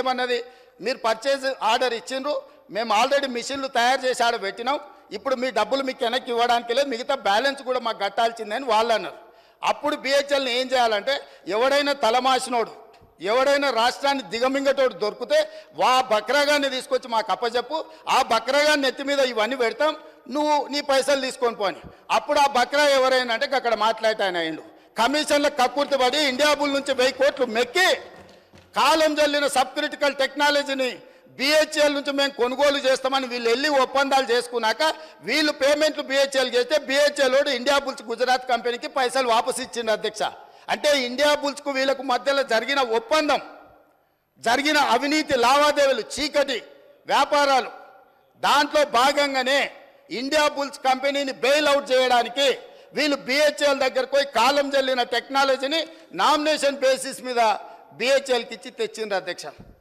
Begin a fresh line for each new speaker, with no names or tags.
ఏమన్నది, మీరు purchase order ఇచ్చిండ్రు, మేము ఆల్రెడీ మిషన్లు తయారు చేసి ఆడ పెట్టినాం, ఇప్పుడు మీ డబ్బులు మీకు వెనక్కి ఇవ్వడానికి లేదు, మిగతా బ్యాలెన్స్ కూడా మాకు కట్టాల్సిందని వాళ్ళు అన్నారు. అప్పుడు బిహెచ్ఎల్ని ఏం చేయాలంటే, ఎవడైనా తలమాసినోడు, ఎవడైనా రాష్ట్రాన్ని దిగమింగటోడు దొరికితే వా బక్రాగాన్ని తీసుకొచ్చి మాకు అప్పచెప్పు, ఆ బక్రాగాన్ని నెత్తి మీద ఇవన్నీ పెడతాం, నువ్వు నీ పైసలు తీసుకొని పోని. అప్పుడు ఆ బక్రా ఎవరైనా అంటే అక్కడ మాట్లాడతాయన అయిండు. కమిషన్ల కక్కుర్తి పడి ఇండియా బుల్ నుంచి 1000 కోట్లు మెక్కి కాలం జల్లిన సబ్ క్రిటికల్ టెక్నాలజీని బిహెచ్ఎల్ నుంచి మేము కొనుగోలు చేస్తామని వీళ్ళు వెళ్ళి ఒప్పందాలు చేసుకున్నాక వీళ్ళు పేమెంట్లు బిహెచ్ఎల్ చేస్తే బిహెచ్ఎల్ ఇండియా బుల్స్ గుజరాత్ కంపెనీకి పైసలు వాపసు ఇచ్చింది అధ్యక్ష. అంటే ఇండియా బుల్స్కు వీళ్ళకు మధ్యలో జరిగిన ఒప్పందం, జరిగిన అవినీతి లావాదేవీలు, చీకటి వ్యాపారాలు, దాంట్లో భాగంగానే ఇండియా బుల్స్ కంపెనీని బెయిల్ అవుట్ చేయడానికి వీళ్ళు బిహెచ్ఎల్ దగ్గరకు పోయి కాలం జల్లిన టెక్నాలజీని నామినేషన్ బేసిస్ మీద బిహెచ్ఎల్కి ఇచ్చి తెచ్చిండ్రు అధ్యక్ష.